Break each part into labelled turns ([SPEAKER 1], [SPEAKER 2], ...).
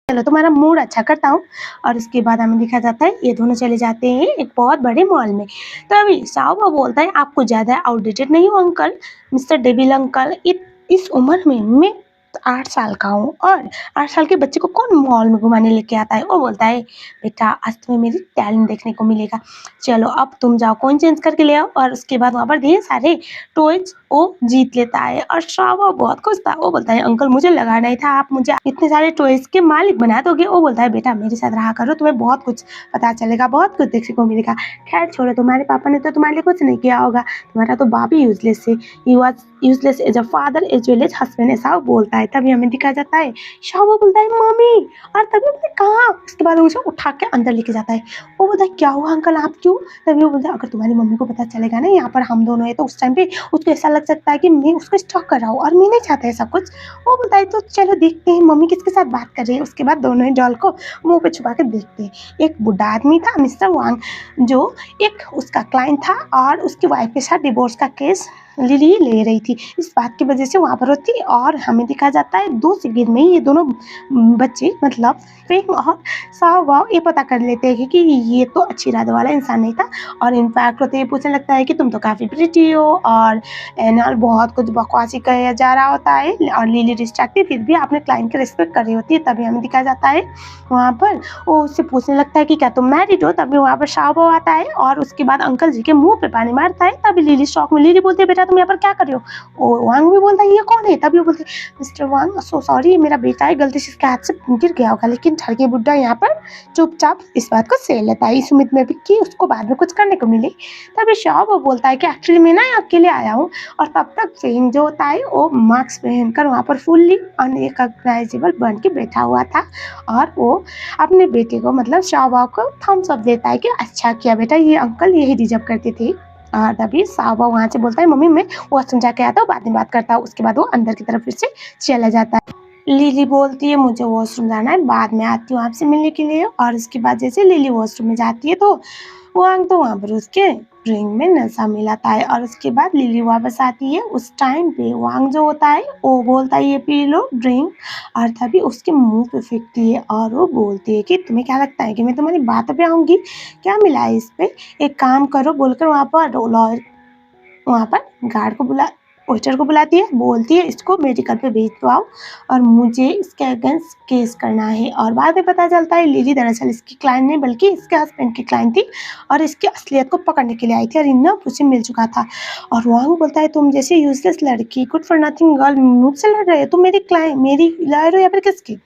[SPEAKER 1] चलो तुम्हारा मूड अच्छा करता हूँ। और उसके बाद हमें दिखा जाता है ये दोनों चले जाते हैं एक बहुत बड़े मॉल में। तभी साहब बोलता है आपको ज़्यादा आउटडेटेड नहीं हो अंकल, मिस्टर डेविल अंकल, इस उम्र में मैं 8 साल का हूँ और 8 साल के बच्चे को कौन मॉल में घुमाने लेके आता है। वो बोलता है बेटा आज तुम्हें मेरी टैलेंट देखने को मिलेगा, चलो अब तुम जाओ कॉइन चेंज करके ले आओ। और उसके बाद वहाँ पर ढेर सारे टॉयज वो जीत लेता है और साहब बहुत खुश था। वो बोलता है अंकल मुझे लगा नहीं था आप मुझे इतने सारे टॉयज के मालिक बना दोगे। वो बोलता है बेटा मेरे साथ रहा करो, तुम्हें बहुत कुछ पता चलेगा, बहुत कुछ देखने को मिलेगा। खैर छोड़ो, तुम्हारे पापा ने तो तुम्हारे लिए कुछ नहीं किया होगा, तुम्हारा तो बाप ही यूजलेस है, he was useless as a father as well as husband, ऐसा वो बोलता है। तभी हमें दिखाया जाता है शाह बोलता है मम्मी, और तभी बोलते कहाँ। उसके बाद उसे उठा के अंदर लेके जाता है। वो बोलता है क्या हुआ अंकल आप क्यों। तभी वो बोलता है अगर तुम्हारी मम्मी को पता चलेगा ना यहाँ पर हम दोनों है तो उस टाइम पे उसको ऐसा लग सकता है कि मैं उसको स्टॉक कर रहा हूँ और मैं नहीं चाहता ऐसा कुछ। वो बोलता है तो चलो देखते हैं मम्मी किसके साथ बात कर रही है। उसके बाद दोनों ही डॉल को मुंह पे छुपा के देखते हैं। एक बुढ़ा आदमी था मिस्टर वांग, जो एक उसका क्लाइंट था और उसकी वाइफ के साथ डिवोर्स का केस लिली ले रही थी, इस बात की वजह से वहाँ पर होती। और हमें दिखा जाता है 2 सेकंड में ये दोनों बच्चे मतलब फेंग और साहब ये पता कर लेते हैं कि ये तो अच्छी इरादे वाला इंसान नहीं था। और इनफैक्ट होते ये पूछने लगता है कि तुम तो काफ़ी प्रिटी हो और एनऑल बहुत कुछ बकवासी कहा जा रहा होता है। और लिली डिस्ट्रैक्टिव फिर भी आपने क्लाइंट की रिस्पेक्ट कर रही होती है। तभी हमें दिखाया जाता है वहाँ पर वो उससे पूछने लगता है कि क्या तुम मैरिड हो। तभी वहाँ पर शाहब आता है और उसके बाद अंकल जी के मुंह पे पानी मारता है। तभी लिली शॉक में, लिली बोलती है बेटा तुम यहाँ पर क्या कर रहे हो। और वांग भी बोलता है ये कौन है। तभी वो बोलते मिस्टर वांग सो सॉरी मेरा बेटा है, गलती से इसके हाथ से गिर गया होगा। लेकिन ठर के बुड्ढा यहाँ पर चुपचाप इस बात को सह लेता है इस उम्मीद में भी कि उसको बाद में कुछ करने को मिले। तभी शाहब बोलता है कि एक्चुअली मैं ना अकेले आया हूँ। और तब तक फेंग जो होता है वो मास्क पहनकर वहाँ पर फुल्ली अनरिकग्नाइजेबल बन के बैठा हुआ था और वो अपने बेटे को मतलब शाहबा को थम्स अप देता है कि अच्छा किया बेटा, ये अंकल यही डिजर्व करते थे। और तभी शाहबा वहाँ से बोलता है मम्मी मैं वॉशरूम जाके आता हूँ बाद में बात करता हूँ। उसके बाद वो अंदर की तरफ फिर से चला जाता है। लिली बोलती है मुझे वॉशरूम जाना है, बाद में आती हूँ आपसे मिलने के लिए। और उसके बाद जैसे लिली वॉशरूम में जाती है तो वांग तो वहाँ पर उसके ड्रिंक में नशा मिलाता है। और उसके बाद लिली वापस आती है। उस टाइम पे वांग जो होता है वो बोलता है ये पी लो ड्रिंक, और तभी उसके मुंह पे फेंकती है और वो बोलती है कि तुम्हें क्या लगता है कि मैं तुम्हारी बातों पे आऊँगी, क्या मिला है इस पे, एक काम करो बोलकर वहाँ पर गार्ड को वेटर को बुलाती है, बोलती है इसको मेडिकल पे भेज दो आओ और मुझे इसके अगेंस्ट केस करना है। और बाद में पता चलता है लिली दरअसल इसकी क्लाइंट नहीं बल्कि इसके हस्बैंड की क्लाइंट थी और इसकी असलियत को पकड़ने के लिए आई थी और इन्हें उसे मिल चुका था। और वांग बोलता है तुम जैसे यूजलेस लड़की गुड फॉर नथिंग गर्ल मुझसे लड़ रहे हो, तुम मेरी लॉयर हो या फिर किसकी।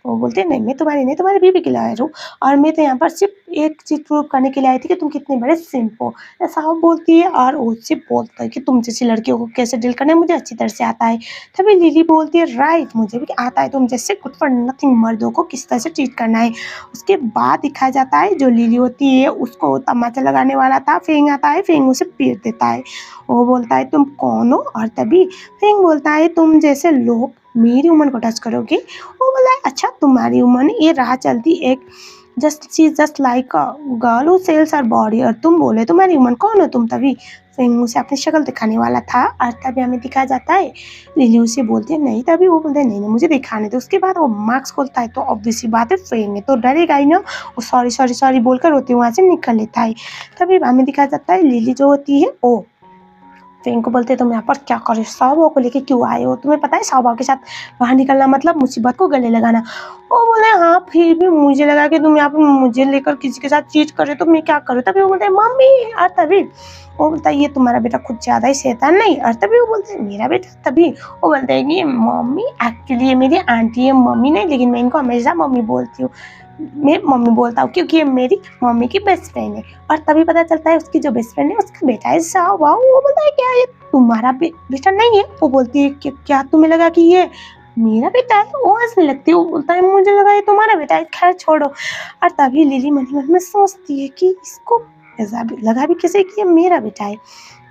[SPEAKER 1] वो बोलते हैं नहीं मैं तुम्हारी नहीं तुम्हारी बीवी की लॉयर हूँ और मैं तो यहाँ पर सिर्फ एक चीज़ प्रूव करने के लिए आई थी कि तुम कितने बड़े सिंप हो, ऐसा वो बोलती है। और उससे बोलता है कि तुम जैसी लड़कियों को कैसे डील करना है मुझे अच्छी तरह से आता है। तभी लिली बोलती है राइट मुझे भी आता है तुम जैसे गुड फॉर नथिंग मर्दों को किस तरह से ट्रीट करना है। उसके बाद दिखाया जाता है जो लिली होती है उसको तमाचा लगाने वाला था फेंग आता है, फेंग उसे पीट देता है। वो बोलता है तुम कौन हो। और तभी फेंग बोलता है तुम जैसे लोग मेरी उम्र को टच करोगे। वो बोला है अच्छा तुम्हारी उम्र ये राह चलती एक just like a girl who sells her body, और तुम बोले तुम्हारी उम्र कौन हो तुम। तभी फेंग उसे अपनी शक्ल दिखाने वाला था और तभी हमें दिखाया जाता है लिली उसे बोलती है नहीं। तभी वो बोलते हैं नहीं मुझे दिखाने दो। उसके बाद वो मास्क खोलता है तो ऑब्वियसली बात है फेंग है तो डरेगा ही ना, वो सॉरी सॉरी सॉरी बोलकर रोते वहाँ से निकल लेता है। तभी हमें दिखाया जाता है लिली जो होती है वो फेंग को बोलते तुम यहाँ पर क्या कर रहे हो, शाहबा को लेके क्यों आए हो, तुम्हें पता है शाहबा के साथ बाहर निकलना मतलब मुसीबत को गले लगाना। वो बोले हाँ फिर भी मुझे लगा कि तुम यहाँ पर मुझे लेकर किसी के साथ चीट कर रहे हो तो मैं क्या करूँ। तभी वो बोलते हैं मम्मी। और तभी वो बोलता है ये तुम्हारा बेटा कुछ ज़्यादा ही शैतान नहीं। और तभी वो बोलते हैं मेरा बेटा। तभी वो बोलते हैं कि मम्मी एक्चुअली ये मेरी आंटी है मम्मी नहीं, लेकिन मैं इनको हमेशा मम्मी बोलती हूँ, मैं मम्मी बोलता हूँ क्योंकि ये मेरी मम्मी की बेस्ट फ्रेंड है। और तभी पता चलता है उसकी जो बेस्ट फ्रेंड है उसका बेटा है शाहबा। वो बोलता है क्या ये तुम्हारा बेटा नहीं है। वो बोलती है कि क्या तुम्हें लगा कि ये मेरा बेटा है। वो हंसने लगती है, वो बोलता है मुझे लगा ये तुम्हारा बेटा है, खैर छोड़ो। और तभी लिली मन ही मन में सोचती है कि इसको ऐसा भी लगा भी कैसे कि ये मेरा बेटा है।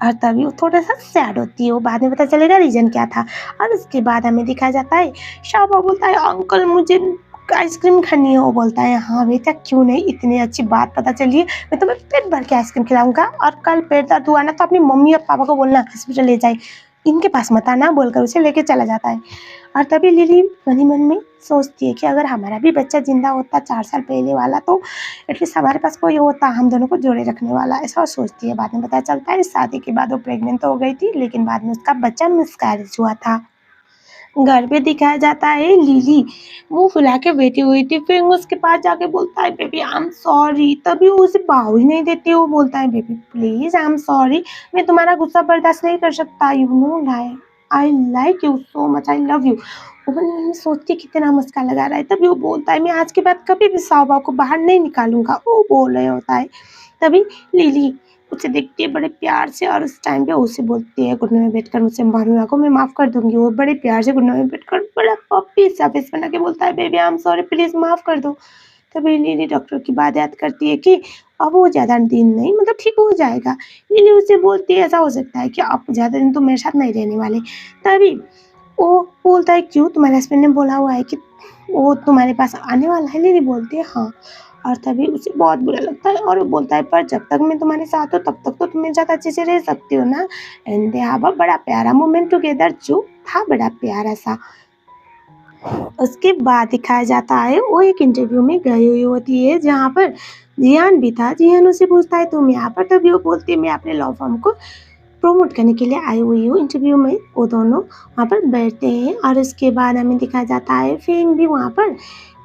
[SPEAKER 1] और तभी वो थोड़ा सा सैड होती है, वो बाद में पता चलेगा रीजन क्या था। और उसके बाद हमें दिखाया जाता है शाहबा बोलता है अंकल मुझे आइसक्रीम खानी है। वो बोलता है हाँ बेटा क्यों नहीं, इतनी अच्छी बात पता चली है, मैं तुम्हें पेट भर के आइसक्रीम खिलाऊंगा और कल पेट दर्द हुआ ना तो अपनी मम्मी और पापा को बोलना हॉस्पिटल ले जाए। इनके पास मत आना बोलकर उसे लेके चला जाता है। और तभी लिली मन ही मन में सोचती है कि अगर हमारा भी बच्चा जिंदा होता 4 साल पहले वाला तो एटलीस्ट हमारे पास कोई होता हम दोनों को जोड़े रखने वाला, ऐसा सोचती है। बाद में पता चलता है शादी के बाद वो प्रेग्नेंट तो हो गई थी, लेकिन बाद में उसका बच्चा मिसकैरेज हुआ था। घर पे दिखाया जाता है लिली मुंह फुला के बैठी हुई थी, फिर वो उसके पास जाके बोलता है बेबी आई एम सॉरी, तभी वो उसे भाव ही नहीं देती। वो बोलता है baby please I am sorry, मैं तुम्हारा गुस्सा बर्दाश्त नहीं कर सकता, you know I like you so much, I love you. वो मन में सोचती कितना मुस्कान लगा रहा है, तभी वो बोलता है मैं आज के बाद कभी भी साहबा को बाहर नहीं निकालूंगा, वो बोल रहे होता है। तभी लिली उसे देखती है बड़े प्यार से और उस टाइम पे उसे बोलती है घुटने में बैठकर मुझसे मारूंगा को मैं माफ़ कर दूंगी। वो बड़े प्यार से घुटने में बैठकर बड़ा पप्पी सा फेस बना के बोलता है baby I am sorry please माफ़ कर दो। तभी लिली डॉक्टर की बात याद करती है कि अब वो ज़्यादा दिन नहीं मतलब ठीक हो जाएगा। लिली उससे बोलती है ऐसा हो सकता है कि आप ज़्यादा दिन तो मेरे साथ नहीं रहने वाले। तभी वो बोलता है क्यों, तुम्हारे हस्बैंड ने बोला हुआ है कि वो तुम्हारे पास आने वाला है। लिली बोलती है हाँ। और तभी उसे बहुत बुरा लगता है और वो बोलता है पर जब तक मैं तुम्हारे साथ हूँ तब तक तो तुम मेरे साथ अच्छे से रह सकती हो ना। एंड दे हैव अ बड़ा प्यारा मोमेंट टुगेदर, जो था बड़ा प्यारा सा। उसके बाद दिखाया जाता है वो एक इंटरव्यू में गई हुई होती है जहाँ पर जियान भी था। जियान उसे पूछता है तुम यहाँ पर, तभी वो बोलती है मैं अपने लॉ फर्म को प्रमोट करने के लिए आई हुई हूँ। इंटरव्यू में वो दोनों वहाँ पर बैठते हैं और उसके बाद हमें दिखाया जाता है फेंग भी वहाँ पर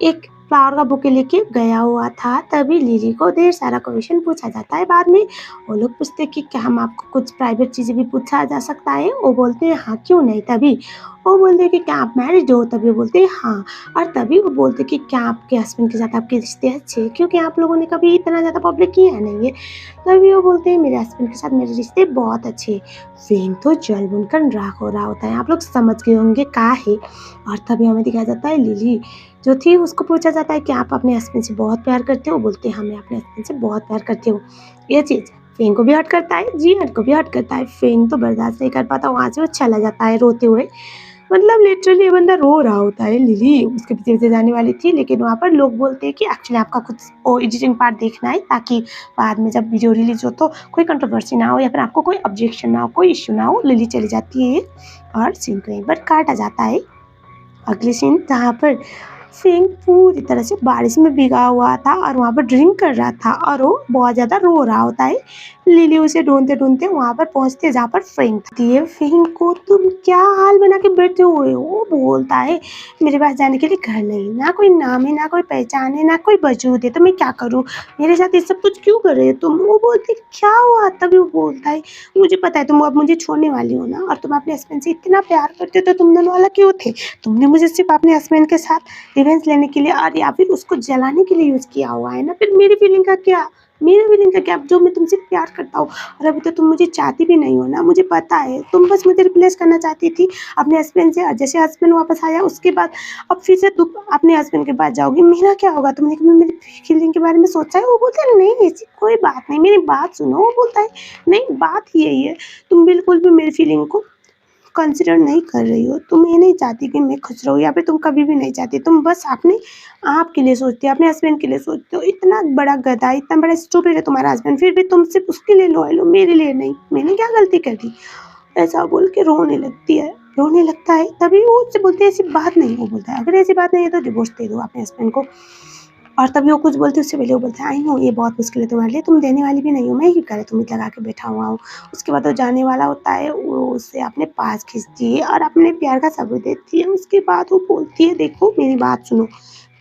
[SPEAKER 1] एक फ्लावर का बुके लेके गया हुआ था। तभी लिली को ढेर सारा क्वेश्चन पूछा जाता है। बाद में वो लोग पूछते हैं कि क्या हम आपको कुछ प्राइवेट चीज़ें भी पूछा जा सकता है। वो बोलते हैं हाँ क्यों नहीं। तभी वो बोलते हैं कि क्या आप मैरिड हो, तभी वो बोलते हैं हाँ। और तभी वो बोलते हैं कि क्या आपके हस्बैंड के साथ आपके रिश्ते अच्छे हैं, क्योंकि आप लोगों ने कभी इतना ज़्यादा पब्लिक किया नहीं है। तभी वो बोलते हैं मेरे हस्बैंड के साथ मेरे रिश्ते बहुत अच्छे हैं। फेंग तो जल बुनकर राख हो रहा होता है, आप लोग समझ गए होंगे का है। और तभी हमें दिखाया जाता है लिली जो थी उसको पूछा जाता है कि आप अपने हस्बैंड से बहुत प्यार करते हो। बोलते हैं हाँ मैं अपने हस्बैंड से बहुत प्यार करती हूँ। ये चीज़ फेंग को भी हर्ट करता है, जियान को भी हर्ट करता है। फेंग तो बर्दाश्त नहीं कर पाता, वहाँ से वो चला जाता है रोते हुए। मतलब लिटरली ये बंदा रो रहा होता है। लिली उसके पीछे पीछे जाने वाली थी, लेकिन वहाँ पर लोग बोलते हैं कि एक्चुअली आपका कुछ वो एडिटिंग पार्ट देखना है ताकि बाद में जब वीडियो रिलीज हो तो कोई कंट्रोवर्सी ना हो या फिर आपको कोई ऑब्जेक्शन ना हो, कोई इश्यू ना हो। लिली चली जाती है और सीन को एक बार काटा जाता है। अगले सीन जहाँ पर फेंग पूरी तरह से बारिश में भीगा हुआ था और वहाँ पर ड्रिंक कर रहा था और वो बहुत ज़्यादा रो रहा होता है। लिली उसे ढूंढते ढूंढते वहाँ पर पहुँचते जहाँ पर फेंग थी। ये फेंग को तुम क्या हाल बना के बैठे हुए हो। वो बोलता है मेरे पास जाने के लिए घर नहीं, ना कोई नाम है, ना कोई पहचान है, ना कोई वजूद है, तो मैं क्या करूँ, मेरे साथ ये सब कुछ क्यों कर रहे हो तुम। वो बोलती क्या हुआ। तभी वो बोलता है मुझे पता है तुम अब मुझे छोड़ने वाली हो ना, और तुम अपने हस्बैंड से इतना प्यार करते हो तो तुम दोनों वाला क्यों थे। तुमने मुझे सिर्फ अपने हस्बैंड के साथ रिवेंज लेने के लिए और या फिर उसको जलाने के लिए यूज़ किया हुआ है ना, फिर मेरी फीलिंग का क्या, मेरी फीलिंग का क्या, जो मैं तुमसे प्यार करता हूँ। और अभी तो तुम मुझे चाहती भी नहीं हो ना, मुझे पता है। तुम बस मुझे रिप्लेस करना चाहती थी अपने हस्बैंड से, और जैसे हस्बैंड वापस आया उसके बाद अब फिर से तुम अपने हस्बैंड के पास जाओगी, मेरा क्या होगा। तुमने कभी मेरी फीलिंग के बारे में सोचा है। वो बोलता है नहीं ऐसी कोई बात नहीं, मेरी बात सुनो। वो बोलता है नहीं बात ही यही है, तुम बिल्कुल भी मेरी फीलिंग को कंसिडर नहीं कर रही हो। तुम ये नहीं चाहती कि मैं खुश रहूँ, या फिर तुम कभी भी नहीं चाहती, तुम बस अपने आप के लिए सोचती हो, अपने हस्बैंड के लिए सोचते हो। इतना बड़ा गधा, इतना बड़ा स्टूपिड है तुम्हारा हस्बैंड, फिर भी तुम सिर्फ उसके लिए लॉयल हो, मेरे लिए नहीं। मैंने क्या गलती कर दी। ऐसा बोल के रोने लगती है, रोने लगता है। तभी वो उससे बोलते हैं ऐसी बात नहीं। वो बोलता है अगर ऐसी बात नहीं है तो डिवोर्स दे दो अपने हस्बैंड को। और तभी वो कुछ बोलती है उससे पहले वो बोलता है आई नो ये बहुत मुश्किल है तुम्हारे लिए, तुम देने वाली भी नहीं हो, मैं ही करे तुम लगा के बैठा हुआ हूँ। उसके बाद वो जाने वाला होता है, वो उसे अपने पास खींचती है और अपने प्यार का सबूत देती है। उसके बाद वो बोलती है देखो मेरी बात सुनो,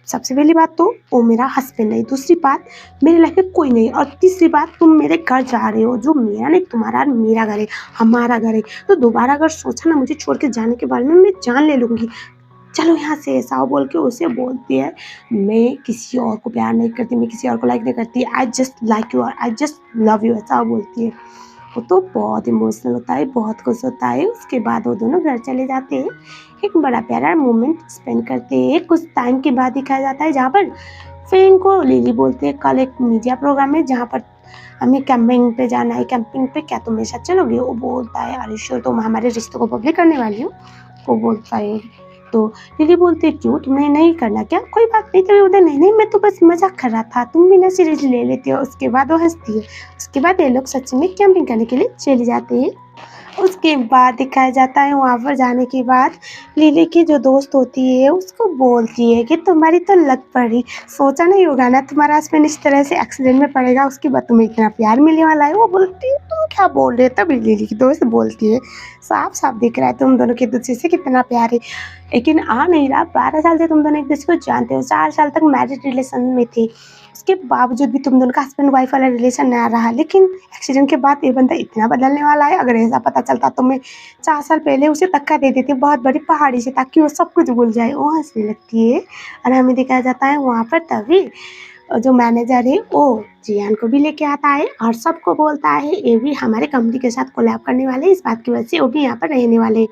[SPEAKER 1] सबसे पहली बात तो वो मेरा हस्बैंड नहीं, दूसरी बात मेरे लाइफ में कोई नहीं, और तीसरी बात तुम मेरे घर जा रहे हो, जो मेरा नहीं तुम्हारा, मेरा घर है, हमारा घर है। तो दोबारा अगर सोचा ना मुझे छोड़ के जाने के बारे में, मैं जान ले लूँगी, चलो यहाँ से। ऐसा बोल के उसे बोलती है मैं किसी और को प्यार नहीं करती, मैं किसी और को लाइक नहीं करती, आई जस्ट लाइक यू और आई जस्ट लव यू, ऐसा बोलती है। वो तो बहुत इमोशनल होता है, बहुत खुश होता है। उसके बाद वो दोनों घर चले जाते हैं, एक बड़ा प्यारा मोमेंट स्पेंड करते हैं। कुछ टाइम के बाद दिखाया जाता है जहाँ पर फेंग को लिली बोलते हैं कल एक मीडिया प्रोग्राम है जहाँ पर हमें कैंपिंग पे जाना है, कैंपिंग पे क्या तुम मेरे साथ चलोगे। वो बोलता है अरे श्योर, तुम हमारे रिश्ते को पब्लिक करने वाली हो। वो बोलता है तो लिली बोलती है क्यों, तुम्हें नहीं करना क्या, कोई बात नहीं। तभी बोलते नहीं नहीं मैं तो बस मजाक कर रहा था, तुम भी ना सीरियस ले लेती हो। उसके बाद वो हंसती है। उसके बाद ये लोग सच में कैंपिंग करने के लिए चले जाते हैं। उसके बाद दिखाया जाता है वहाँ पर जाने के बाद लिली की जो दोस्त होती है उसको बोलती है कि तुम्हारी तो लत पड़ी, सोचा नहीं होगा ना तुम्हारा हस्बैंड इस तरह से एक्सीडेंट में पड़ेगा, उसके बाद तुम्हें इतना प्यार मिलने वाला है। वो बोलती है तुम क्या बोल रहे हो, तभी लिली की दोस्त बोलती है साफ साफ दिख रहा है तुम दोनों के दूसरे से कितना प्यार है, लेकिन आ नहीं रहा। 12 साल से तुम दोनों एक दूसरे को जानते हो, 4 साल तक मैरिज रिलेशन में थे, उसके बावजूद भी तुम दोनों का हस्बैंड वाइफ वाला रिलेशन नया रहा, लेकिन एक्सीडेंट के बाद ये बंदा इतना बदलने वाला है। अगर ऐसा पता चलता तो मैं 4 साल पहले उसे धक्का दे देती बहुत बड़ी पहाड़ी से, ताकि वो सब कुछ भूल जाए। वो हंसने लगती है और हमें दिखाया जाता है वहाँ पर तभी जो मैनेजर है वो जियान को भी लेके आता है और सबको बोलता है ये भी हमारे कंपनी के साथ कोलैब करने वाले हैं, इस बात की वजह से वो भी यहाँ पर रहने वाले हैं।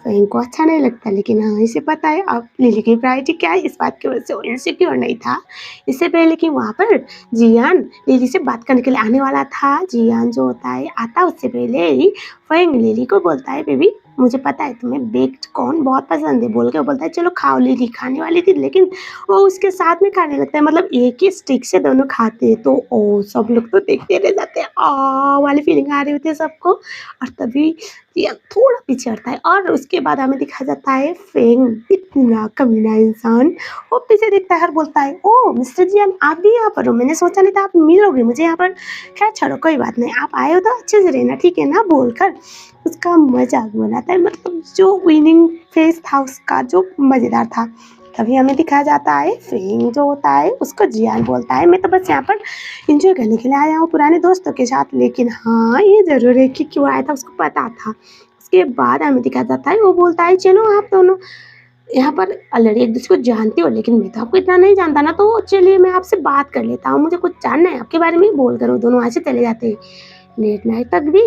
[SPEAKER 1] तो इनको अच्छा नहीं लगता, लेकिन हाँ इसे पता है अब लिली की प्रायोरिटी क्या है, इस बात की वजह से वो इनसिक्योर नहीं था। इससे पहले कि वहाँ पर जियान लिली से बात करने के लिए आने वाला था, जियान जो होता है आता उससे पहले ही फैंग लिली को बोलता है बेबी मुझे पता है तुम्हें बेक्ड कॉर्न बहुत पसंद है, बोल के वो बोलता है चलो खाओ। लिली खाने वाली थी लेकिन वो उसके साथ में खाने लगता है, मतलब एक ही स्टिक से दोनों खाते हैं। तो ओ सब लोग तो देखते रह जाते हैं, आ वाली फीलिंग आ रही होती है सबको। और तभी या थोड़ा पीछे हटता है और उसके बाद हमें दिखाया जाता है फेंग इतना कमीना इंसान, वो पीछे देखता है और बोलता है ओ मिस्टर जियान आप भी यहाँ पर हो, मैंने सोचा नहीं था आप मिलोगे मुझे यहाँ पर। खैर छोड़ो कोई बात नहीं, आप आए हो तो अच्छे से रहना ठीक है ना, बोलकर उसका मजाक बनाता है। मतलब जो विनिंग फेस था उसका जो मज़ेदार था। तभी हमें दिखाया जाता है फेंग जो होता है उसको जियान बोलता है मैं तो बस यहाँ पर इंजॉय करने के लिए आया हूँ पुराने दोस्तों के साथ, लेकिन हाँ ये ज़रूर है कि क्यों आया था उसको पता था। उसके बाद हमें दिखाया जाता है वो बोलता है चलो आप दोनों यहाँ पर ऑलरेडी एक दूसरे को जानते हो, लेकिन मैं तो आपको इतना नहीं जानता ना, तो चलिए मैं आपसे बात कर लेता हूँ, मुझे कुछ जानना है आपके बारे में, बोल कर वो दोनों वहाँ से चले जाते हैं। लेट नाइट तक भी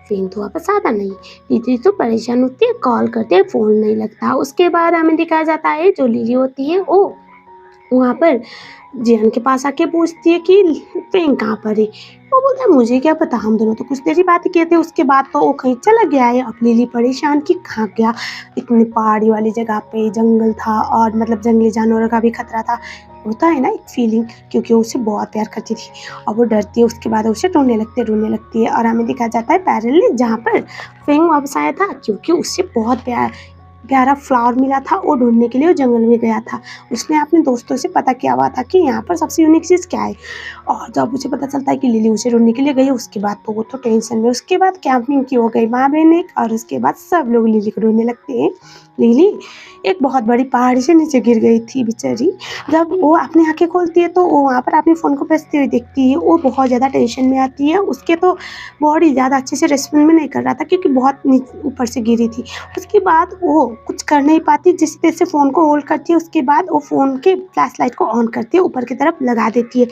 [SPEAKER 1] फेंग तो वापस आता नहीं, दीदी तो परेशान होती है, कॉल करते हैं फ़ोन नहीं लगता। उसके बाद हमें दिखाया जाता है जो लिली होती है वो वहाँ पर जियान के पास आके पूछती है कि फेंग कहाँ पर है। वो बोलता है मुझे क्या पता, हम दोनों तो कुछ देर ही बात किए थे, उसके बाद तो वो कहीं चला गया है। अब लिली परेशान कि कहाँ गया, इतनी पहाड़ी वाली जगह पे जंगल था और मतलब जंगली जानवरों का भी खतरा था, होता है ना एक फीलिंग, क्योंकि वो उससे बहुत प्यार करती थी और वो डरती है। उसके बाद उसे रोने लगती है और हमें दिखाया जाता है पैरेलल जहाँ पर फेंग वापस आया था, क्योंकि उससे बहुत प्यारा फ्लावर मिला था, वो ढूंढने के लिए वो जंगल में गया था। उसने अपने दोस्तों से पता किया हुआ था कि यहाँ पर सबसे यूनिक चीज़ क्या है, और जब उसे पता चलता है कि लिली उसे ढूंढने के लिए गई, उसके बाद तो वो तो टेंशन में। उसके बाद कैंपिंग की हो गई माँ बहन एक, और उसके बाद सब लोग लिली को ढूंढने लगते हैं। लिली एक बहुत बड़ी पहाड़ी से नीचे गिर गई थी बेचारी। जब वो अपनी आंखें खोलती है तो वो वहाँ पर अपने फ़ोन को बजते हुए देखती है, वो बहुत ज़्यादा टेंशन में आती है। उसके तो बॉडी ज़्यादा अच्छे से रेस्पॉन्ड भी नहीं कर रहा था, क्योंकि बहुत ऊपर से गिरी थी। उसके बाद वो कुछ कर नहीं पाती, जिस तरह से फ़ोन को होल्ड करती है, उसके बाद वो फ़ोन के फ्लैश लाइट को ऑन करती है, ऊपर की तरफ लगा देती है।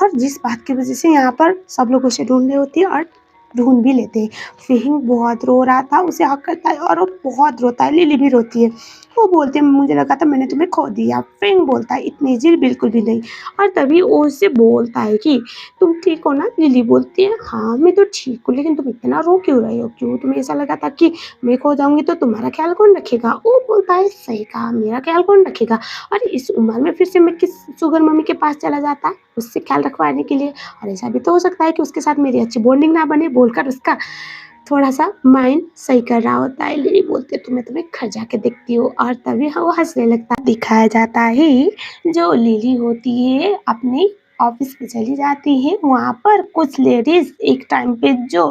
[SPEAKER 1] और जिस बात की वजह से यहाँ पर सब लोग उसे ढूंढ रहे होते हैं और ढूंढ भी लेते हैं। फेहिंग बहुत रो रहा था, उसे हक करता है और वो बहुत रोता है, लिली भी रोती है। वो बोलते हैं मुझे लगा था मैंने तुम्हें खो दिया। फेंग बोलता है इतनी ईजी बिल्कुल भी नहीं। और तभी वो उससे बोलता है कि तुम ठीक हो ना। लिली बोलती है हाँ मैं तो ठीक हूँ, लेकिन तुम इतना रो क्यों रहे हो, क्यों तुम्हें ऐसा लगा था कि मैं खो जाऊंगी तो तुम्हारा ख्याल कौन रखेगा। वो बोलता है सही कहा, मेरा ख्याल कौन रखेगा, और इस उम्र में फिर से मैं किस शुगर मम्मी के पास चला जाता उससे ख्याल रखवाने के लिए, और ऐसा भी तो हो सकता है कि उसके साथ मेरी अच्छी बॉन्डिंग ना बने, बोलकर उसका थोड़ा सा माइंड सही कर रहा होता है। लिली बोलते तो मैं तुम्हें घर जाके देखती हूँ, और तभी वो हंसने लगता है। दिखाया जाता है जो लिली होती है अपने ऑफिस में चली जाती है, वहाँ पर कुछ लेडीज एक टाइम पे जो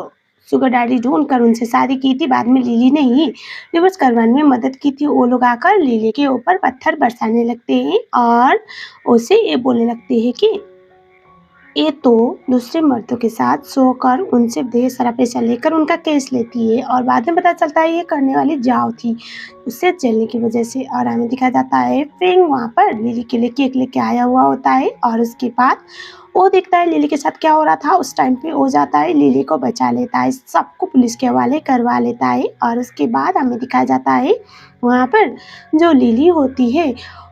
[SPEAKER 1] शुगर डैडी ढूंढ कर उनसे शादी की थी, बाद में लिली ने ही डिवोर्स करवाने में मदद की थी। वो लोग आकर लिली के ऊपर पत्थर बरसाने लगते हैं और उसे ये बोलने लगते हैं कि ये तो दूसरे मर्दों के साथ सोकर उनसे ढेर सारा पैसा लेकर उनका केस लेती है, और बाद में पता चलता है ये करने वाली जाओ थी उससे जलने की वजह से। और हमें दिखाया जाता है फिर वहाँ पर लिली के लिए केक लेके आया हुआ होता है, और उसके बाद वो देखता है लिली के साथ क्या हो रहा था। उस टाइम पे हो जाता है, लिली को बचा लेता है, सबको पुलिस के हवाले करवा लेता है। और उसके बाद हमें दिखाया जाता है वहाँ पर जो लिली होती है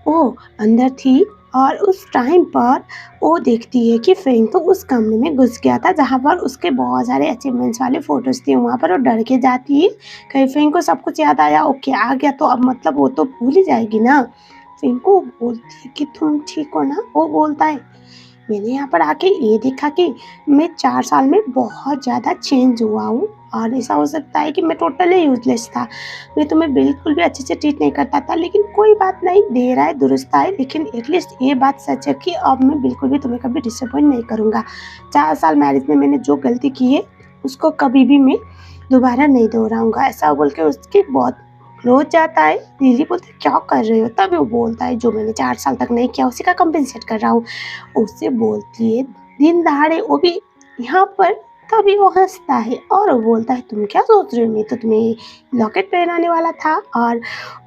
[SPEAKER 1] वो अंदर थी, और उस टाइम पर वो देखती है कि फेंग तो उस कमरे में घुस गया था जहाँ पर उसके बहुत सारे अचीवमेंट्स वाले फोटोज थे। वहाँ पर वो डर के जाती है, कहीं फेंग को सब कुछ याद आया, ओके आ गया तो अब मतलब वो तो भूल ही जाएगी ना। फेंग को बोलती है कि तुम ठीक हो ना। वो बोलता है मैंने यहाँ पर आके ये देखा कि मैं 4 साल में बहुत ज़्यादा चेंज हुआ हूँ, और ऐसा हो सकता है कि मैं टोटली यूज़लेस था, मैं तुम्हें बिल्कुल भी अच्छे से ट्रीट नहीं करता था, लेकिन कोई बात नहीं, देर आए दुरुस्त आए, लेकिन एटलीस्ट ये बात सच है कि अब मैं बिल्कुल भी तुम्हें कभी डिसअपॉइंट नहीं करूँगा। 4 साल मैरिज में मैंने जो गलती की है, उसको कभी भी मैं दोबारा नहीं दोहराऊँगा। ऐसा बोल के उसकी बहुत क्लोज जाता है। लिली बोलती है, क्या कर रहे हो? तभी वो बोलता है, जो मैंने 4 साल तक नहीं किया उसी का कम्पेंसेट कर रहा हूँ। उससे बोलती है, दिन दहाड़े, वो भी यहाँ पर। तभी वो हंसता है और वो बोलता है, तुम क्या सोच रहे हो, मैं तो तुम्हें लॉकेट पहनाने वाला था। और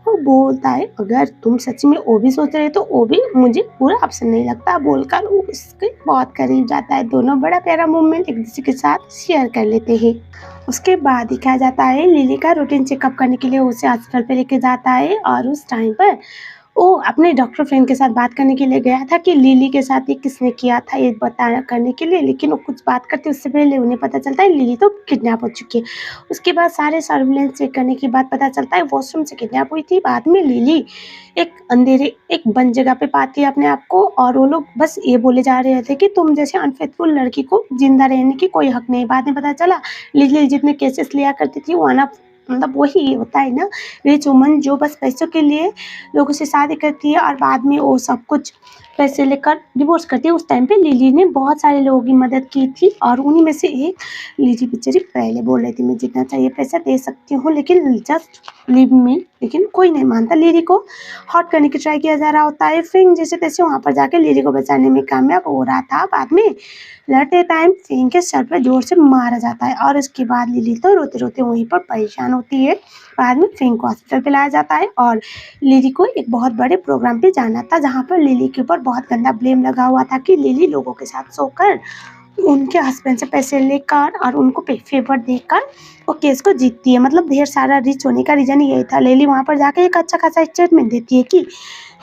[SPEAKER 1] वो बोलता है, अगर तुम सच में वो भी सोच रहे हो तो वो भी मुझे पूरा ऑप्शन नहीं लगता, बोलकर वो उसके बहुत करीब जाता है। दोनों बड़ा प्यारा मोमेंट एक दूसरे के साथ शेयर कर लेते हैं। उसके बाद दिखाया जाता है लिली का रूटीन चेकअप करने के लिए उसे हॉस्पिटल पे लेके जाता है, और उस टाइम पर वो अपने डॉक्टर फ्रेंड के साथ बात करने के लिए गया था कि लिली के साथ ये किसने किया था, ये बता करने के लिए, लेकिन वो कुछ बात करते उससे पहले उन्हें पता चलता है लिली तो किडनैप हो चुकी है। उसके बाद सारे सर्विलेंस चेक करने के बाद पता चलता है वॉशरूम से किडनैप हुई थी। बाद में लिली एक अंधेरे, एक बंद जगह पे पाती है अपने आप को, और वो लोग बस ये बोले जा रहे थे कि तुम जैसे अनफेथफुल लड़की को जिंदा रहने की कोई हक नहीं। बाद में पता चला लिली जितने केसेस लिया करती थी वो मतलब वही होता है ना, रिच वुमन जो बस पैसों के लिए लोगों से शादी करती है और बाद में वो सब कुछ पैसे लेकर डिवोर्स करती है। उस टाइम पे लिली ने बहुत सारे लोगों की मदद की थी, और उन्हीं में से एक लिली बेचारी पहले बोल रही थी, मैं जितना चाहिए पैसा दे सकती हूँ, लेकिन जस्ट लीव मी। लेकिन कोई नहीं मानता, लिली को हॉट करने की ट्राई किया जा रहा होता है। फिर जैसे तैसे वहाँ पर जाके लिली को बचाने में कामयाब हो रहा था। बाद में लड़ते टाइम फिंग के सर पे जोर से मारा जाता है, और उसके बाद लिली तो रोते रोते वहीं पर परेशान होती है। बाद में फिंग को हॉस्पिटल पे लाया जाता है, और लिली को एक बहुत बड़े प्रोग्राम पे जाना था, जहाँ पर लिली के ऊपर बहुत गंदा ब्लेम लगा हुआ था कि लिली लोगों के साथ सोकर उनके हस्बैंड से पैसे लेकर और उनको फेवर देकर वो केस को जीतती है। मतलब ढेर सारा रिच होने का रीज़न यही था। लिली वहाँ पर जाके एक अच्छा खासा स्टेटमेंट देती है कि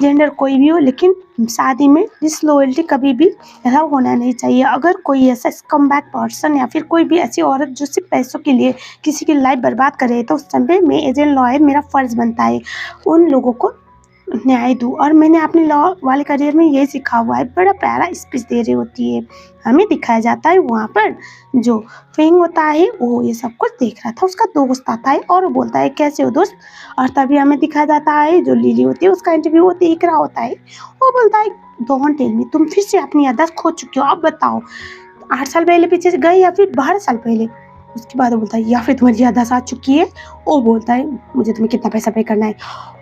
[SPEAKER 1] जेंडर कोई भी हो, लेकिन शादी में डिसलॉयल्टी कभी भी अलाउ होना नहीं चाहिए। अगर कोई ऐसा स्कमबैग पर्सन या फिर कोई भी ऐसी औरत जो सिर्फ पैसों के लिए किसी की लाइफ बर्बाद करे, तो उस समय मैं एज एन लॉयर मेरा फ़र्ज़ बनता है उन लोगों को न्याय दूँ। और मैंने अपने लॉ वाले करियर में यही सीखा हुआ है। बड़ा प्यारा स्पीच दे रही होती है। हमें दिखाया जाता है वहाँ पर जो फेंग होता है वो ये सब कुछ देख रहा था, उसका दोस्त आता है और वो बोलता है, कैसे हो दोस्त। और तभी हमें दिखाया जाता है जो लिली होती है उसका इंटरव्यू वो देख रहा होता है। वो बोलता है, डोंट टेल मी, तुम फिर से अपनी याददाश्त खो चुकी हो, अब बताओ 8 साल पहले पीछे गए या फिर 12 साल पहले। उसके बाद वो बोलता है, या फिर तुम्हारी याददाश्त आ चुकी है। वो बोलता है, मुझे तुम्हें कितना पैसा पे करना है।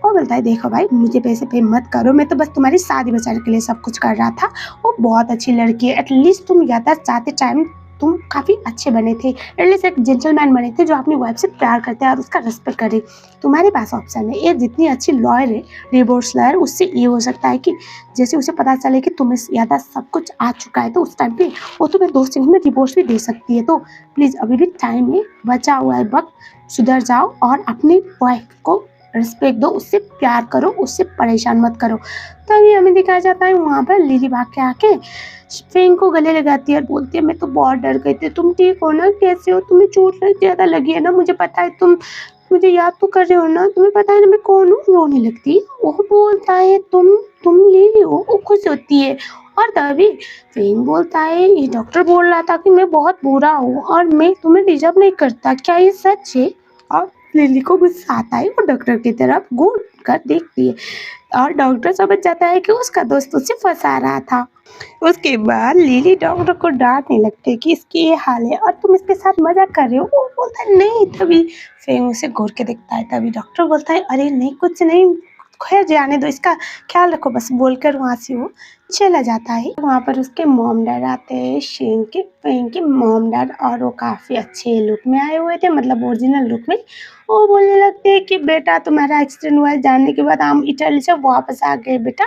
[SPEAKER 1] वो बोलता है, देखो भाई, मुझे पैसे पे मत करो, मैं तो बस तुम्हारी शादी बचाने के लिए सब कुछ कर रहा था। वो बहुत अच्छी लड़की है, एटलीस्ट तुम याददाश्त चाहते टाइम तुम काफ़ी अच्छे बने थे, एटलीस्ट एक जेंटलमैन बने थे जो अपनी वाइफ से प्यार करते हैं और उसका रिस्पेक्ट करे। तुम्हारे पास ऑप्शन है, ये जितनी अच्छी लॉयर है, डिवोर्स लॉयर, उससे ये हो सकता है कि जैसे उसे पता चले कि तुम्हें याददाश्त सब कुछ आ चुका है, तो उस टाइम पे वो तुम्हें 2 सेकंड में डिवोर्स भी दे सकती है। तो प्लीज़ अभी भी टाइम है, बचा हुआ है वक्त, सुधर जाओ और अपनी वाइफ को रिस्पेक्ट दो, उससे प्यार करो, उससे परेशान मत करो। तभी हमें दिखाया जाता है वहाँ पर लिली भाग के आके फेंग को गले लगाती है और बोलती है, मैं तो बहुत डर गई थी, तुम ठीक हो ना, कैसे हो, तुम्हें चोट ज़्यादा लगी है ना, मुझे पता है, तुम मुझे याद तो कर रहे हो ना, तुम्हें पता है ना मैं कौन हूँ। रोने लगती है। वो बोलता है, तुम लिली हो। वो खुश होती है। और तभी फेंग बोलता है, ये डॉक्टर बोल रहा था कि मैं बहुत बुरा हूँ और मैं तुम्हें डिजर्व नहीं करता, क्या ये सच है। और लिली को गुस्सा आता है, वो डॉक्टर की तरफ घूर कर देखती है, और डॉक्टर समझ जाता है कि उसका दोस्त उसे फंसा रहा था। उसके बाद लिली डॉक्टर को डांटने लगती है कि इसकी ये हाल है और तुम इसके साथ मजाक कर रहे हो। वो बोलता है, नहीं। तभी फेंग उसे घूर के देखता है। तभी डॉक्टर बोलता है, अरे नहीं, कुछ नहीं, खैर जाने दो, इसका ख्याल रखो बस, बोलकर वहाँ से वो चला जाता है। वहाँ पर उसके मॉम डैड आते हैं, फेंग के मॉम डैड, और वो काफ़ी अच्छे लुक में आए हुए थे, मतलब ओरिजिनल लुक में। वो बोलने लगते हैं कि बेटा तुम्हारा एक्सीडेंट हुआ है, जानने के बाद हम इटली से वापस आ गए बेटा।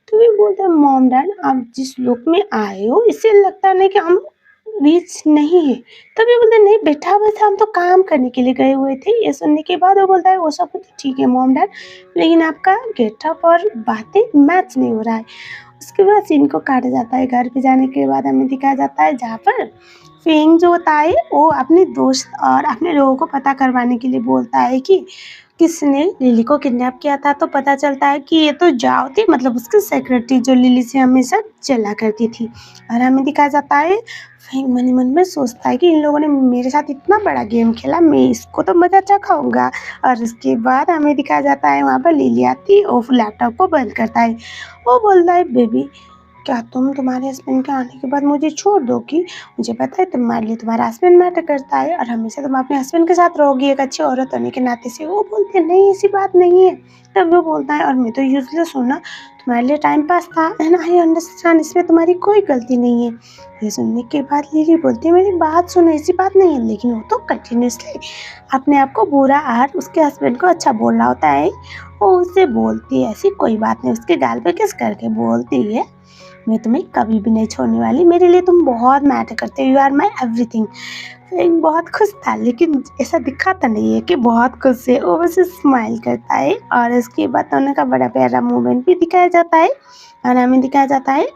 [SPEAKER 1] तो वे बोलते हैं, मॉम डैड आप जिस लुक में आए हो इससे लगता नहीं कि हम रिच नहीं है। तभी बोलते हैं, नहीं बेटा, बस हम तो काम करने के लिए गए हुए थे। ये सुनने के बाद वो बोलता है, वो सब कुछ ठीक है मॉम डैड, लेकिन आपका गेटअप और बातें मैच नहीं हो रहा है। उसके बाद सीन को काटा जाता है। घर पे जाने के बाद हमें दिखाया जाता है जहाँ पर फेंग जो होता है वो अपने दोस्त और अपने लोगों को पता करवाने के लिए बोलता है कि किसने लिली को किडनैप किया था। तो पता चलता है कि ये तो जाओ थी, मतलब उसकी सेक्रेटरी जो लिली से हमेशा चला करती थी। और हमें दिखाया जाता है फेंग मन ही मन में सोचता है कि इन लोगों ने मेरे साथ इतना बड़ा गेम खेला, मैं इसको तो मजा चखाऊंगा। और उसके बाद हमें दिखाया जाता है वहाँ पर लिली आती है और लैपटॉप को बंद करता है। वो बोलता है बेबी, क्या तुम तुम्हारे हस्बैंड के आने के बाद मुझे छोड़ दोगी? मुझे पता है तुम्हारे लिए तुम्हारा हस्बैंड मैटर करता है और हमेशा तुम अपने हस्बैंड के साथ रहोगी एक अच्छी औरत होने के नाते से। वो बोलती है नहीं ऐसी बात नहीं है। तब वो बोलता है और मैं तो यूजलेस हूँ ना, तुम्हारे लिए टाइम पास था एंड आई अंडरस्टैंड, इसमें तुम्हारी कोई गलती नहीं है। ये सुनने के बाद लिली बोलती है मेरी बात सुनो, ऐसी बात नहीं है। लेकिन वो तो कंटिन्यूसली अपने आप को बुरा और उसके हस्बैंड को अच्छा बोल रहा होता है। वो उससे बोलती है ऐसी कोई बात नहीं, उसके गाल पे किस करके बोलती है मैं तुम्हें कभी भी नहीं छोड़ने वाली, मेरे लिए तुम बहुत मैटर करते हो, you are my everything. Feng बहुत खुश था लेकिन ऐसा दिखाता नहीं है कि बहुत खुश है, वो बस स्माइल करता है। और इसके बाद दोनों का बड़ा प्यारा मूवमेंट भी दिखाया जाता है। और हमें दिखाया जाता है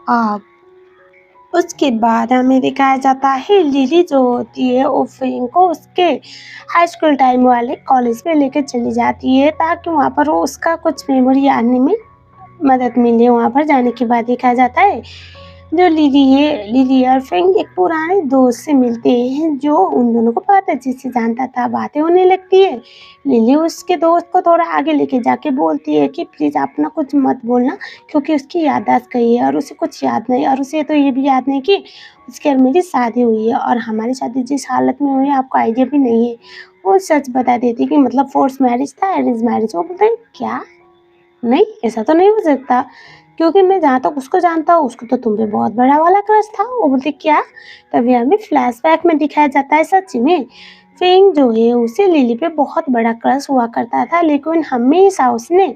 [SPEAKER 1] उसके बाद हमें दिखाया जाता है लिली जो होती है वो फेंग को उसके हाई स्कूल टाइम वाले कॉलेज में लेकर चली जाती है ताकि वहाँ पर वो उसका कुछ मेमोरी आने में मदद मिले। वहाँ पर जाने के बाद देखा जाता है जो लिली और फेंग एक पुराने दोस्त से मिलते हैं जो उन दोनों को बहुत अच्छे से जानता था। बातें होने लगती है। लिली उसके दोस्त को थोड़ा आगे लेके जाके बोलती है कि प्लीज़ आप ना कुछ मत बोलना, क्योंकि उसकी याददाश्त गई है और उसे कुछ याद नहीं, और उसे तो ये भी याद नहीं कि उसके और मेरी शादी हुई है और हमारी शादी जिस हालत में हुई है आपको आइडिया भी नहीं है। वो सच बता देती कि मतलब फोर्स मैरिज था, अरेंज मैरिज। वो बोलते हैं क्या? नहीं, ऐसा तो नहीं हो सकता, क्योंकि मैं जहाँ तक उसको जानता हूँ उसको तो तुम पे बहुत बड़ा वाला क्रश था। वो बोलती क्या? तभी हमें फ्लैशबैक में दिखाया जाता है सच में फेंग जो है उसे लिली पे बहुत बड़ा क्रश हुआ करता था, लेकिन हमेशा उसने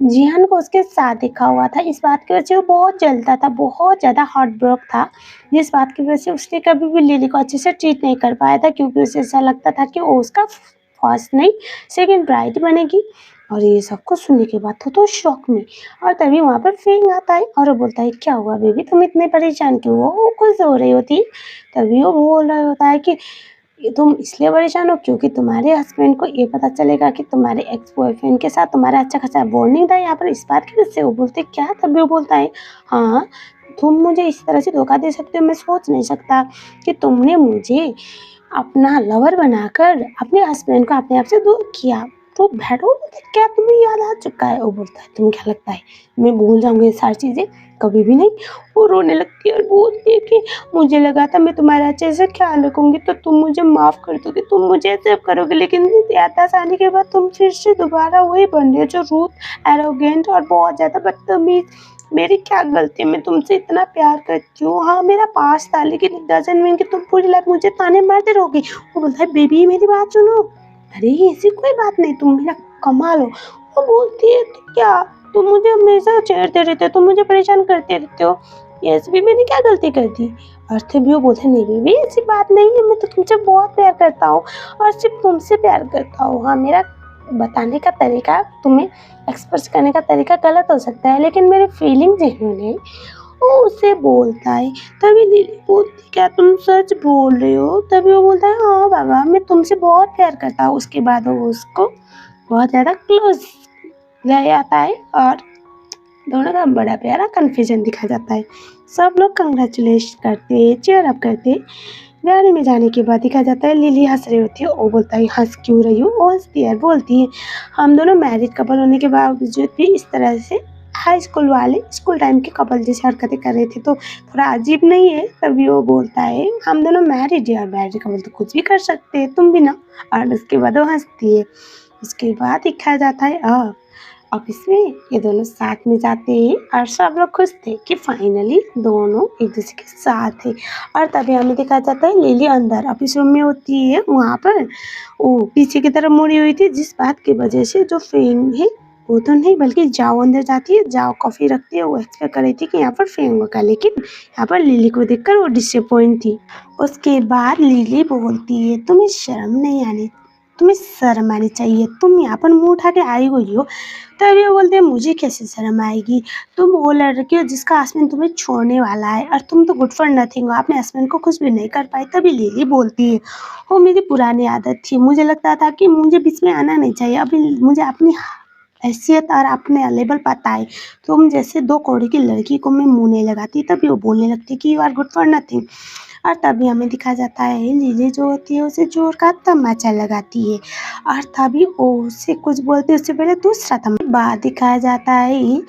[SPEAKER 1] जिहान को उसके साथ देखा हुआ था। इस बात की वजह से वो बहुत जलता था, बहुत ज़्यादा हार्ट ब्रोक था, जिस बात की वजह से उसने कभी भी लिली को अच्छे से ट्रीट नहीं कर पाया था, क्योंकि उसे ऐसा लगता था कि वो उसका फर्स्ट नहीं सेकंड ब्राइड बनेगी। और ये सब कुछ सुनने के बाद तो शॉक में। और तभी वहाँ पर फेंग आता है और वो बोलता है क्या हुआ बेबी, तुम इतने परेशान क्यों हो? वो खुश हो रही होती। तभी वो बोल रहा होता है कि तुम इसलिए परेशान हो क्योंकि तुम्हारे हस्बैंड को ये पता चलेगा कि तुम्हारे एक्स बॉयफ्रेंड के साथ तुम्हारा अच्छा खासा बॉन्डिंग था यहाँ पर, इस बात की वजह से। वो बोलते क्या? तभी वो बोलता है हाँ, तुम मुझे इस तरह से धोखा दे सकते हो, मैं सोच नहीं सकता कि तुमने मुझे अपना लवर बनाकर अपने हस्बैंड को अपने आप से दूर किया। तो बैठो, क्या तुम्हें याद आ चुका है? वो बोलता है तुम्हें क्या लगता है मैं भूल जाऊंगी ये सारी चीज़ें? कभी भी नहीं। वो रोने लगती है और बोलती है कि मुझे लगा था मैं तुम्हारा अच्छे से ख्याल रखूंगी तो तुम मुझे माफ़ कर दोगे, तुम मुझे एक्सेप्ट करोगे, लेकिन याददाश्त आने के बाद तुम फिर से दोबारा वही बन रहे हो जो रूथ, एरोगेंट और बहुत ज़्यादा बदतमीज। मेरी क्या गलती है? मैं तुमसे इतना प्यार करती हूँ। हाँ मेरा पास था, लेकिन इट डजंट मीन कि तुम पूरी लाइफ मुझे ताने मारते रहोगे। वो बोलता है बेबी मेरी बात सुनो। अरे ऐसी कोई बात नहीं, तुम मेरा कमाल हो। वो बोलती है तो क्या, तुम मुझे हमेशा छेड़ते रहते हो, तुम मुझे परेशान करते रहते हो, ऐसे भी मैंने क्या गलती कर दी? और तभी वो बोलते नहीं बेबी ऐसी बात नहीं है, मैं तो तुमसे बहुत प्यार करता हूँ और सिर्फ तुमसे प्यार करता हूँ। हाँ मेरा बताने का तरीका, तुम्हें एक्सप्रेस करने का तरीका गलत हो सकता है, लेकिन मेरी फीलिंग जेन्युइन है। वो उससे बोलता है। तभी लिली बोलती क्या तुम सच बोल रहे हो? तभी वो बोलता है हाँ बाबा मैं तुमसे बहुत प्यार करता हूँ। उसके बाद वो उसको बहुत ज़्यादा क्लोज ले आता है और दोनों का बड़ा प्यारा कन्फ्यूजन दिखा जाता है। सब लोग कंग्रेचुलेट करते, चीयर अप करते। गाड़ी में जाने के बाद देखा जाता है लिली हंस रही होती है। वो बोलता है हंस क्यों रही हो? वो हंसती है, बोलती है हम दोनों मैरिड कपल होने के बावजूद भी इस तरह से हाई स्कूल वाले स्कूल टाइम के कपल जैसी हरकतें कर रहे थे, तो थोड़ा अजीब नहीं है? तभी वो बोलता है हम दोनों मैरिड है और मैरिड कपल तो कुछ भी कर सकते हैं, तुम भी ना। और उसके बाद वो हंसती है। उसके बाद दिखाया जाता है ऑफिस में ये दोनों साथ में जाते हैं और सब लोग खुश थे कि फाइनली दोनों एक दूसरे के साथ है। और तभी हमें दिखाया जाता है लिली अंदर ऑफिस रूम में होती है। वहाँ पर वो पीछे की तरफ मुड़ी हुई थी, जिस बात की वजह से जो फेंग है वो तो नहीं बल्कि जाओ अंदर जाती है। जाओ कॉफ़ी रखती है। वो एक्सपेक्ट कर रही थी कि यहाँ पर फेंग होगा, लेकिन यहाँ पर लिली को देखकर वो डिसअपॉइंट थी। उसके बाद लिली बोलती है तुम्हें शर्म नहीं आनी तुम्हें शर्म आनी चाहिए, तुम यहाँ पर मुंह उठा के आई हुई हो। तभी वो बोलते हैं मुझे कैसे शर्म आएगी, तुम वो लड़की हो जिसका हस्बैंड तुम्हें छोड़ने वाला है और तुम तो गुड फॉर नथिंग हो, अपने हस्बैंड को खुश भी नहीं कर पाई। तभी लिली बोलती है वो मेरी पुरानी आदत थी, मुझे लगता था कि मुझे बीच में आना नहीं चाहिए, अभी मुझे अपनी हैसियत और अपने लेवल पता है, तुम जैसे दो कौड़ी की लड़की को मैं मुंह नहीं लगाती। तभी वो बोलने लगती कि you are good for nothing. और तभी हमें दिखाया जाता है लिली जो होती है उसे जोर का तमाचा लगाती है और तभी वो उससे कुछ बोलते उससे पहले दूसरा तमाचा बात दिखाया जाता है।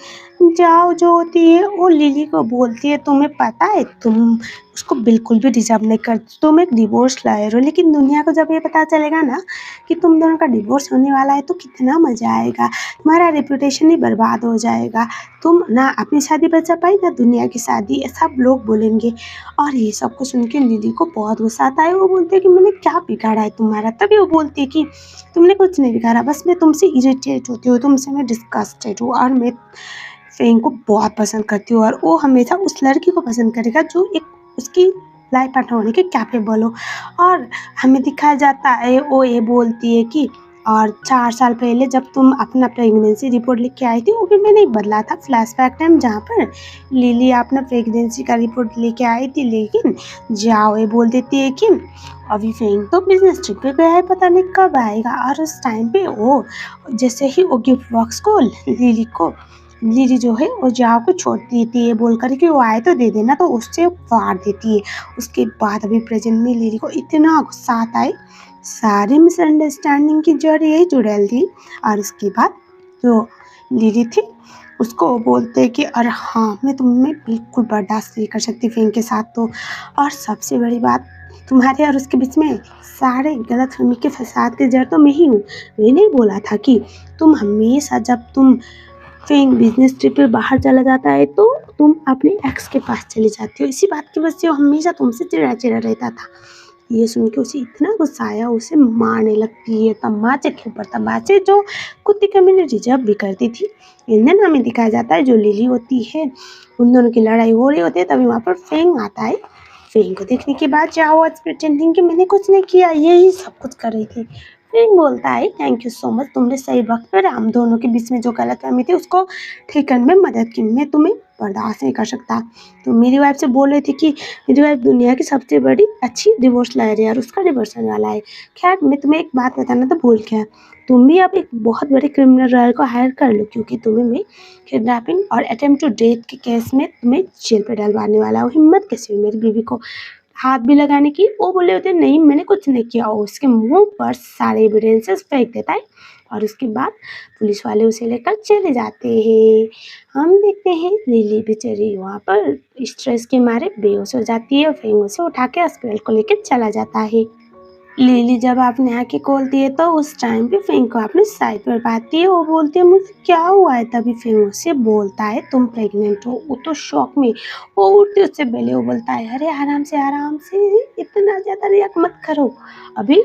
[SPEAKER 1] जाओ जो होती है वो लिली को बोलती है तुम्हें पता है तुम उसको बिल्कुल भी डिजर्व नहीं करती, तुम एक डिवोर्स लॉयर हो, लेकिन दुनिया को जब ये पता चलेगा ना कि तुम दोनों का डिवोर्स होने वाला है तो कितना मजा आएगा, तुम्हारा रेपुटेशन ही बर्बाद हो जाएगा, तुम ना अपनी शादी बचा पाई ना दुनिया की शादी, सब लोग बोलेंगे। और ये सब कुछ सुन के लिली को बहुत गुस्सा आता है, वो बोलते हैं कि मैंने क्या बिगाड़ा है तुम्हारा। तभी वो बोलती है कि तुमने कुछ नहीं बिगाड़ा, बस मैं तुमसे इरिटेट होती हूँ, तुमसे मैं डिस्कस्टेड हूँ और मैं फेंग को बहुत पसंद करती हूँ और वो हमेशा उस लड़की को पसंद करेगा जो एक उसकी लाइफ पार्टनर होने के कैपेबल हो। और हमें दिखाया जाता है वो ये बोलती है कि और 4 साल पहले जब तुम अपना प्रेगनेंसी रिपोर्ट लेके आई थी वो भी मैंने बदला था फ्लैशबैक टाइम, जहाँ पर लिली अपना प्रेगनेंसी का रिपोर्ट लेके आई थी, लेकिन जाओ ये बोल देती है कि अभी फेंग तो बिजनेस ट्रिप पे गया है, पता नहीं कब आएगा। और उस टाइम पे वो जैसे ही वो गिफ्ट बॉक्स को लिली जो है वो जाओ को छोड़ देती है बोल कर कि वो आए तो दे देना, तो उससे फाड़ देती है। उसके बाद अभी प्रेजेंट में लिली को इतना गुस्सा आता है, सारी मिसअंडरस्टैंडिंग की जड़ यही जुड़ेल थी। और उसके बाद जो लिली थी उसको बोलते हैं कि अरे हाँ मैं तुम्हें बिल्कुल बर्दाश्त नहीं कर सकती फेंग के साथ तो। और सबसे बड़ी बात तुम्हारे और उसके बीच में सारे गलतफहमी के फसाद के जड़ तो मैं ही हूँ। मैंने बोला था कि तुम हमेशा जब तुम फेंग बिजनेस ट्रिप पे बाहर चला जाता है तो तुम अपने एक्स के पास चली जाती हो, इसी बात की वजह से वो हमेशा तुमसे चिड़ा रहता था। ये सुन के उसे इतना गुस्सा आया उसे मारने लगती है, तमाचे के ऊपर तमाचे, जो कुत्ते का मैंने डिजर्व भी करती थी। इंडियन हमें दिखाया जाता है जो लिली होती है उन दोनों की लड़ाई हो रही होती है, तभी वहाँ पर फेंग आता है। फेंग को देखने के बाद जाओ आज प्रिटेंडिंग कि मैंने कुछ नहीं किया, यही सब कुछ कर रही थी। फेंग बोलता है थैंक यू सो मच, तुमने सही वक्त पर हम दोनों के बीच में जो गलतफहमी थी उसको ठीक करने में मदद की, मैं तुम्हें बर्दाश्त नहीं कर सकता। तो मेरी वाइफ से बोल रही थी कि मेरी वाइफ दुनिया की सबसे बड़ी अच्छी डिवोर्स लॉयर है और उसका डिवोर्स होने वाला है। खैर मैं तुम्हें एक बात बताना तो भूल गया, तुम भी अब एक बहुत बड़े क्रिमिनल लॉयर को हायर कर लो, क्योंकि तुम्हें मैं किडनैपिंग और अटेम्प्ट टू डेथ के केस में तुम्हें जेल पे डलवाने वाला हूँ। हिम्मत कैसी हुई मेरी बीवी को हाथ भी लगाने की। वो बोले होते नहीं मैंने कुछ नहीं किया, और उसके मुंह पर सारे एविडेंसेस फेंक देता है और उसके बाद पुलिस वाले उसे लेकर चले जाते हैं। हम देखते हैं लिली बेचारी वहाँ पर स्ट्रेस के मारे बेहोश हो जाती है और फिर उसे उठा के हॉस्पिटल को लेकर चला जाता है। लिली जब अपने आँखें खोलती है तो उस टाइम पे फेंग को अपने साइड पर पाती है, वो बोलती है मुझे क्या हुआ है। तभी फेंग उससे बोलता है तुम प्रेग्नेंट हो। वो तो शॉक में वो उठती उससे पहले वो बोलता है अरे आराम से इतना ज़्यादा रिएक्ट मत करो, अभी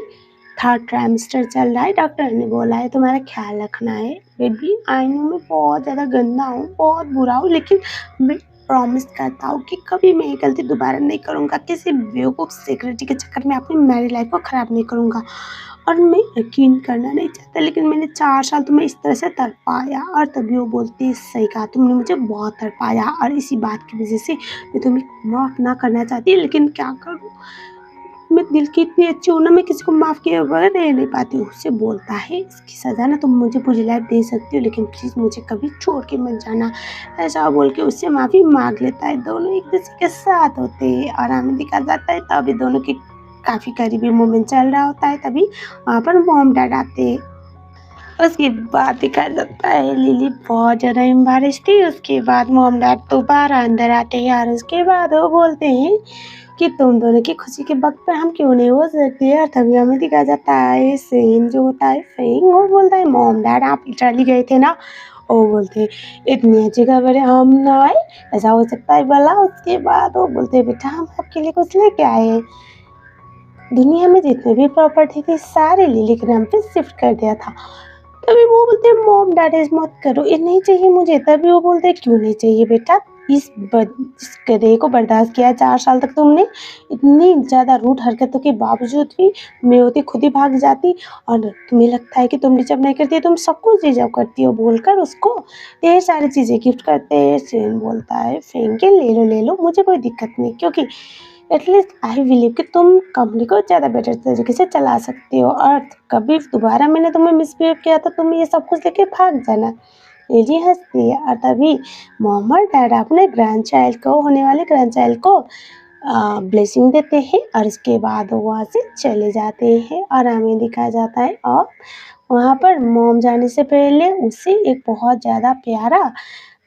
[SPEAKER 1] 3rd ट्राइमेस्टर चल रहा है, डॉक्टर ने बोला है तुम्हारा ख्याल रखना है। बेबी आई नो मैं बहुत ज़्यादा गंदा हूँ, बहुत बुरा हूँ, लेकिन मैं प्रॉमिस करता हूँ कि कभी मैं ये गलती दोबारा नहीं करूँगा, किसी बेवकूफ़ सिक्योरिटी के चक्कर में अपनी मैरिड लाइफ को ख़राब नहीं करूँगा। और मैं यकीन करना नहीं चाहता लेकिन मैंने 4 साल तुम्हें इस तरह से तड़पाया। और तभी वो बोलती है सही कहा तुमने मुझे बहुत तड़पाया और इसी बात की वजह से मैं तुम्हें माफ़ ना करना चाहती, लेकिन क्या करूँ, मैं दिल की इतनी अच्छी हूँ ना, मैं किसी को माफ़ किए बगैर रह नहीं पाती हूँ। उससे बोलता है इसकी सज़ा ना तुम मुझे पूरी लाइफ दे सकती हो, लेकिन प्लीज़ मुझे कभी छोड़ के मत जाना। ऐसा बोल के उससे माफ़ी मांग लेता है। दोनों एक दूसरे के साथ होते हैं और हमें दिखा जाता है तभी दोनों के काफ़ी करीबी मोमेंट चल रहा होता है। तभी वहाँ पर मॉम डैड आते हैं। उसके बाद दिखाया जाता है लिली बहुत ज़्यादा एम्बारेस थी। उसके बाद मॉम डैड दोबारा अंदर आते हैं और उसके बाद वो बोलते हैं कि तुम दोनों की खुशी के वक्त पे हम क्यों नहीं हो सकते। और तभी हमें दिखाया जाता है सीन जो होता है फेंग वो बोलता है मॉम डैड आप इटली गए थे ना। वो बोलते हैं इतनी अच्छी खबर है हम ना आए, ऐसा हो सकता है भला। उसके बाद वो बोलते हैं बेटा हम आपके लिए कुछ लेके आए हैं, दुनिया में जितने भी प्रॉपर्टी थी सारे लिली के नाम पे शिफ्ट कर दिया था। तभी वो बोलते हैं मॉम डैड मत करो, ये नहीं चाहिए मुझे। तभी वो बोलते हैं क्यों नहीं चाहिए बेटा, इस गधे को बर्दाश्त किया 4 साल तक तुमने। इतनी ज़्यादा रूड हरकतों के बावजूद भी मेवती खुद ही भाग जाती और तुम्हें लगता है कि तुम डिज़र्व नहीं करती, तुम सब कुछ डिज़र्व करती हो बोलकर उसको ढेर सारी चीज़ें गिफ्ट करते हैं। शेन बोलता है फेंके ले लो, मुझे कोई दिक्कत नहीं, क्योंकि एटलीस्ट आई बिलीव कि तुम कंपनी को ज़्यादा बेटर तरीके से चला सकते हो और कभी दोबारा मैंने तुम्हें मिसबिहेव किया तो तुम ये सब कुछ लेके भाग जाना। लिली हंसती है और तभी मोहम्मद डैड अपने ग्रैंड चाइल्ड को होने वाले ग्रैंड चाइल्ड को ब्लेसिंग देते हैं और इसके बाद वो वहाँ से चले जाते हैं और हमें दिखाया जाता है और वहाँ पर मोम जाने से पहले उसे एक बहुत ज़्यादा प्यारा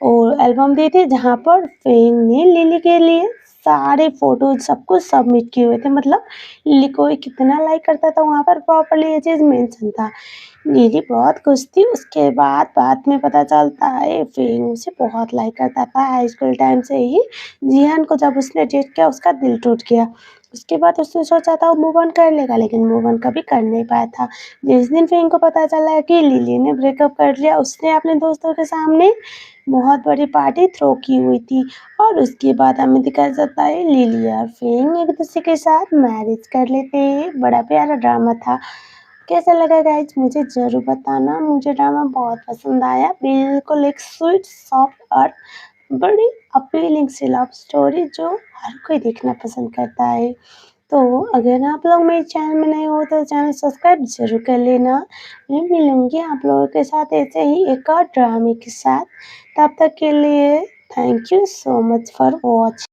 [SPEAKER 1] और एल्बम दी थी जहाँ पर फेंग ने लिली के लिए सारे फोटोज सब कुछ सबमिट किए हुए थे। मतलब लिली को कितना लाइक करता था वहाँ पर प्रॉपरली ये चीज़ मेंशन था। लिली बहुत खुश थी। उसके बाद में पता चलता है फेंग उसे बहुत लाइक करता था हाई स्कूल टाइम से ही। जिहान को जब उसने डेट किया उसका दिल टूट गया। उसके बाद उसने सोचा था वो मूव ऑन कर लेगा, लेकिन मूव ऑन कभी कर नहीं पाया था। जिस दिन फेंग को पता चला कि लिली ने ब्रेकअप कर लिया, उसने अपने दोस्तों के सामने बहुत बड़ी पार्टी थ्रो की हुई थी और उसके बाद हमें दिखाया जाता है लिली और फेंग एक दूसरे के साथ मैरिज कर लेते हैं। बड़ा प्यारा ड्रामा था। कैसा लगा गाइज मुझे ज़रूर बताना। मुझे ड्रामा बहुत पसंद आया। बिल्कुल एक स्वीट सॉफ्ट और बड़ी अपीलिंग सी लव स्टोरी जो हर कोई देखना पसंद करता है। तो अगर आप लोग मेरे चैनल में नए हो तो चैनल सब्सक्राइब ज़रूर कर लेना। मैं मिलूँगी आप लोगों के साथ ऐसे ही एक और ड्रामे के साथ। तब तक के लिए thank you so much for watching.